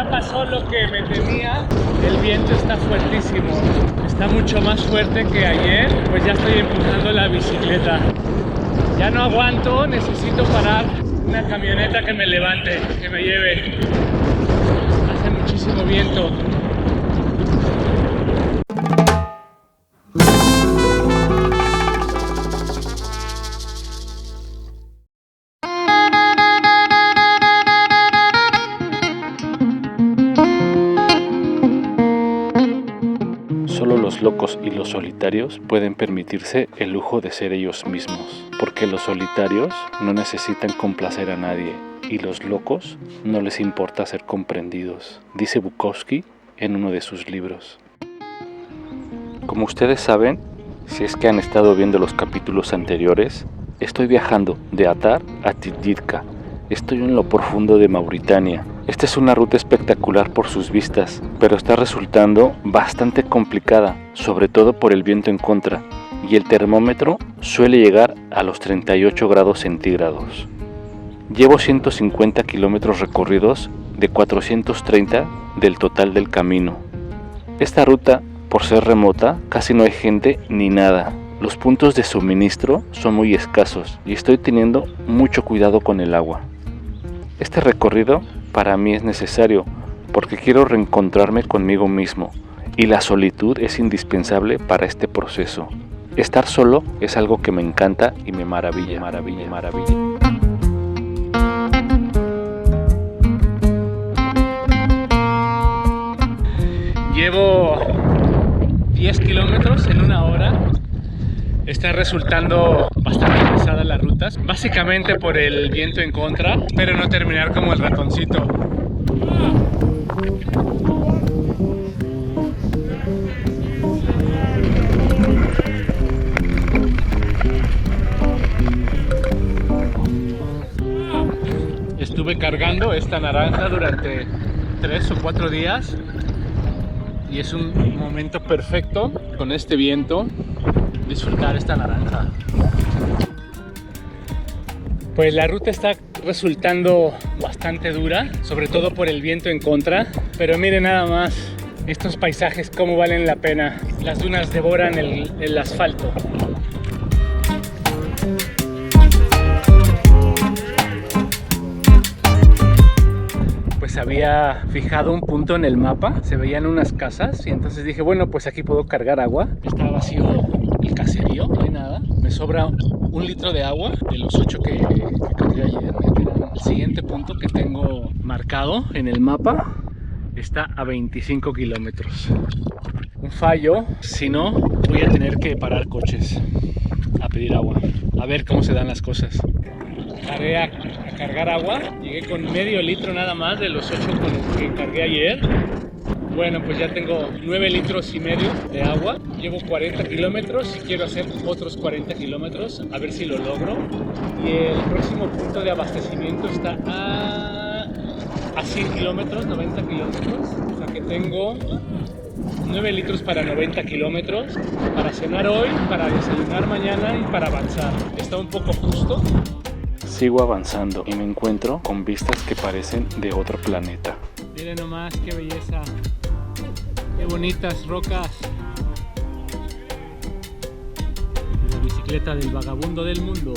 Ya pasó lo que me temía. El viento está fuertísimo. Está mucho más fuerte que ayer. Pues ya estoy empujando la bicicleta. Ya no aguanto, necesito parar una camioneta que me levante, que me lleve. Hace muchísimo viento. Solo los locos y los solitarios pueden permitirse el lujo de ser ellos mismos, porque los solitarios no necesitan complacer a nadie y los locos no les importa ser comprendidos, dice Bukowski en uno de sus libros. Como ustedes saben, si es que han estado viendo los capítulos anteriores, estoy viajando de Atar a Titjidka. Estoy en lo profundo de Mauritania. Esta es una ruta espectacular por sus vistas, pero está resultando bastante complicada, sobre todo por el viento en contra, y el termómetro suele llegar a los 38 grados centígrados. Llevo 150 kilómetros recorridos de 430 del total del camino. Esta ruta, por ser remota, casi no hay gente ni nada. Los puntos de suministro son muy escasos y estoy teniendo mucho cuidado con el agua. Este recorrido para mí es necesario porque quiero reencontrarme conmigo mismo y la solitud es indispensable para este proceso. Estar solo es algo que me encanta y me maravilla. Llevo 10 kilómetros en una hora. Está resultando bastante pesada las rutas, básicamente por el viento en contra. Espero no terminar como el ratoncito. Estuve cargando esta naranja durante 3 o 4 días y es un momento perfecto con este viento disfrutar esta naranja. Pues la ruta está resultando bastante dura, sobre todo por el viento en contra, pero miren nada más estos paisajes cómo valen la pena. Las dunas devoran el asfalto. Pues había fijado un punto en el mapa, se veían unas casas y entonces dije, bueno, pues aquí puedo cargar agua. Está vacío el caserío, no hay nada. Me sobra 1 litro de agua de los 8 que cargué ayer. El siguiente punto que tengo marcado en el mapa está a 25 kilómetros. Un fallo, si no, voy a tener que parar coches a pedir agua. A ver cómo se dan las cosas. Paré a cargar agua, llegué con medio litro nada más de los 8 con los que cargué ayer. Bueno, pues ya tengo 9 litros y medio de agua. Llevo 40 kilómetros y quiero hacer otros 40 kilómetros, a ver si lo logro. Y el próximo punto de abastecimiento está a 100 kilómetros, 90 kilómetros. O sea que tengo 9 litros para 90 kilómetros, para cenar hoy, para desayunar mañana y para avanzar. Está un poco justo. Sigo avanzando y me encuentro con vistas que parecen de otro planeta. Miren nomás qué belleza, qué bonitas rocas. La bicicleta del vagabundo del mundo.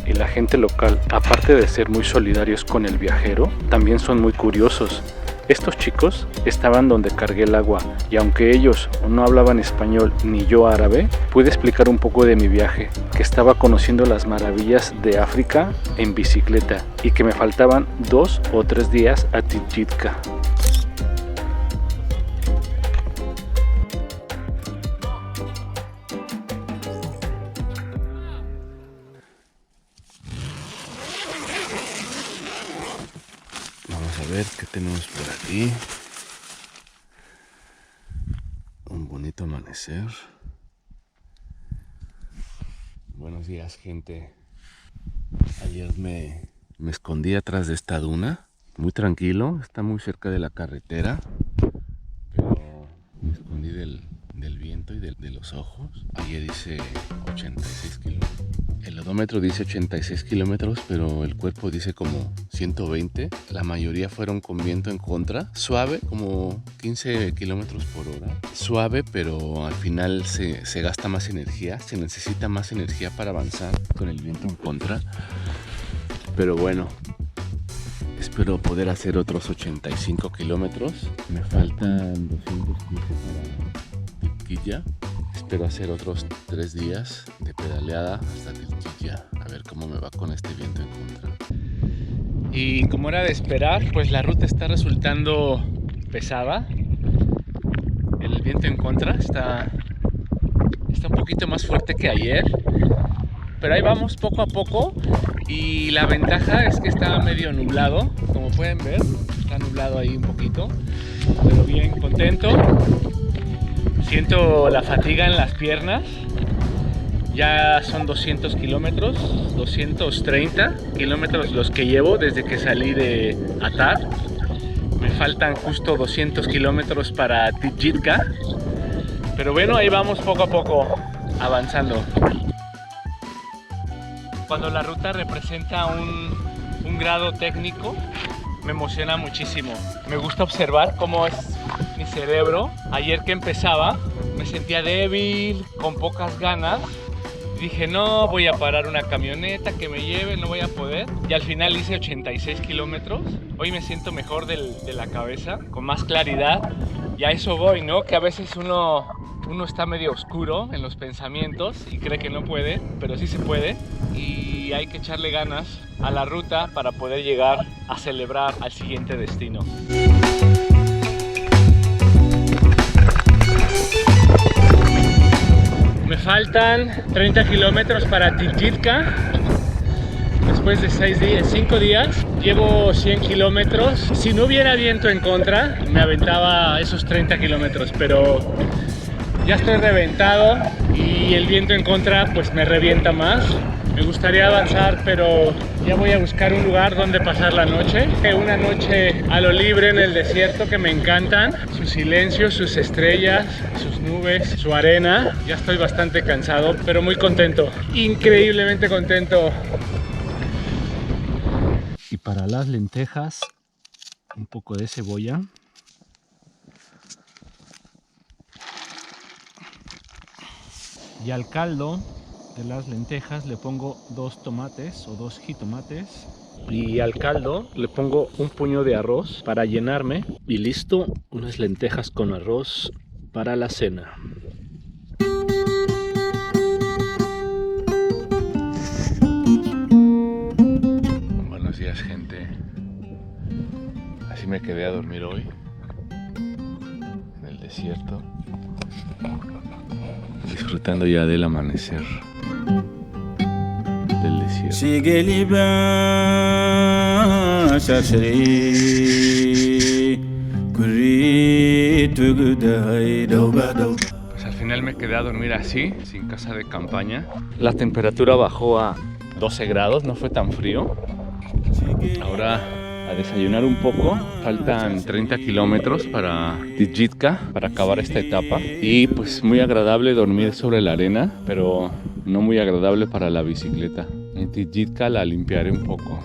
Y la gente local, aparte de ser muy solidarios con el viajero, también son muy curiosos. Estos chicos estaban donde cargué el agua y aunque ellos no hablaban español ni yo árabe, pude explicar un poco de mi viaje, que estaba conociendo las maravillas de África en bicicleta y que me faltaban 2 o 3 días a Titjidka. Vamos a ver qué tenemos por aquí. Un bonito amanecer. Buenos días, gente. Ayer me escondí atrás de esta duna, muy tranquilo, está muy cerca de la carretera, pero me escondí del viento y de los ojos. Ayer hice 86 kilómetros. El odómetro dice 86 kilómetros, pero el cuerpo dice como 120. La mayoría fueron con viento en contra. Suave, como 15 kilómetros por hora. Suave, pero al final se gasta más energía. Se necesita más energía para avanzar con el viento en contra. Pero bueno, espero poder hacer otros 85 kilómetros. Me faltan 215 para Tilquilla. Espero hacer otros 3 días de pedaleada hasta Tilquilla. A ver cómo me va con este viento en contra. Y como era de esperar, pues la ruta está resultando pesada. El viento en contra está un poquito más fuerte que ayer. Pero ahí vamos poco a poco. Y la ventaja es que está medio nublado. Como pueden ver, está nublado ahí un poquito. Pero bien, contento. Siento la fatiga en las piernas. Ya son 200 kilómetros, 230 kilómetros los que llevo desde que salí de Atar. Me faltan justo 200 kilómetros para Tijitka. Pero bueno, ahí vamos poco a poco avanzando. Cuando la ruta representa un grado técnico, me emociona muchísimo. Me gusta observar cómo es mi cerebro. Ayer que empezaba, me sentía débil, con pocas ganas. Dije, no, voy a parar una camioneta que me lleve, no voy a poder. Y al final hice 86 kilómetros. Hoy me siento mejor de la cabeza, con más claridad. Y a eso voy, ¿no? Que a veces uno está medio oscuro en los pensamientos y cree que no puede, pero sí se puede. Y hay que echarle ganas a la ruta para poder llegar a celebrar al siguiente destino. Me faltan 30 kilómetros para Tijitka. Después de 5 días, llevo 100 kilómetros. Si no hubiera viento en contra, me aventaba esos 30 kilómetros, pero ya estoy reventado y el viento en contra pues me revienta más. Me gustaría avanzar, pero ya voy a buscar un lugar donde pasar la noche. Una noche a lo libre en el desierto que me encantan. Su silencio, sus estrellas, sus nubes, su arena. Ya estoy bastante cansado, pero muy contento. Increíblemente contento. Y para las lentejas, un poco de cebolla. Y al caldo de las lentejas le pongo 2 tomates o 2 jitomates. Y al caldo le pongo un puño de arroz para llenarme. Y listo, unas lentejas con arroz para la cena. Buenos días, gente. Así me quedé a dormir hoy en el desierto, disfrutando ya del amanecer del desierto. Pues al final me quedé a dormir así, sin casa de campaña. La temperatura bajó a 12 grados, no fue tan frío. Ahora a desayunar un poco. Faltan 30 kilómetros para Tijitka, para acabar esta etapa. Y pues muy agradable dormir sobre la arena, pero no muy agradable para la bicicleta. En Tijitka la limpiaré un poco.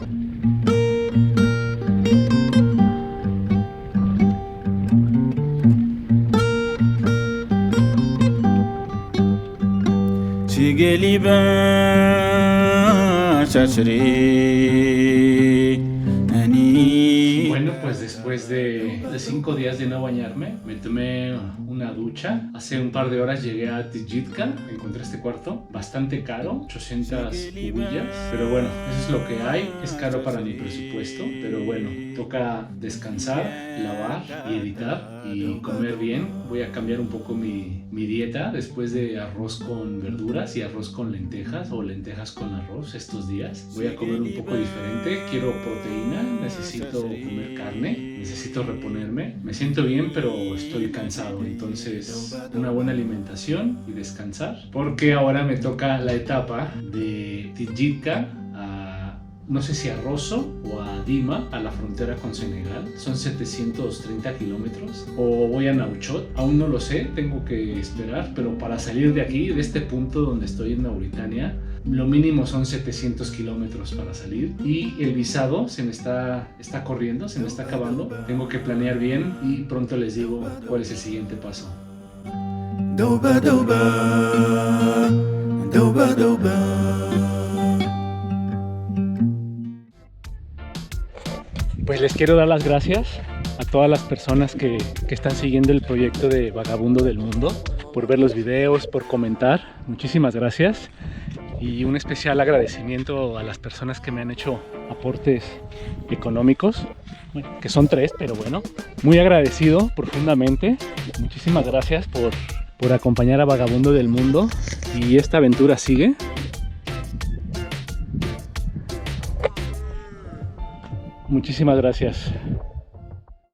Bueno, pues después de 5 días de no bañarme, me tomé una ducha. Hace un par de horas llegué a Tijitka, encontré este cuarto, bastante caro, 800 uvillas, pero bueno, eso es lo que hay. Es caro para mi presupuesto, pero bueno, toca descansar, lavar y editar y comer bien. Voy a cambiar un poco mi dieta después de arroz con verduras y arroz con lentejas o lentejas con arroz estos días. Voy a comer un poco diferente, quiero proteína, necesito comer carne, necesito reponerme. Me siento bien, pero estoy cansado, entonces una buena alimentación y descansar, porque ahora me toca la etapa de Tijitka a, no sé si a Rosso o a Dima, a la frontera con Senegal. Son 730 kilómetros, o voy a Nouakchott, aún no lo sé, tengo que esperar, pero para salir de aquí, de este punto donde estoy en Mauritania, lo mínimo son 700 kilómetros para salir y el visado se me está corriendo, se me está acabando. Tengo que planear bien y pronto les digo cuál es el siguiente paso. Pues les quiero dar las gracias a todas las personas que están siguiendo el proyecto de Vagabundo del Mundo, por ver los videos, por comentar. Muchísimas gracias. Y un especial agradecimiento a las personas que me han hecho aportes económicos, bueno, que son 3, pero bueno, muy agradecido profundamente. Muchísimas gracias por acompañar a Vagabundo del Mundo, y esta aventura sigue. Muchísimas gracias.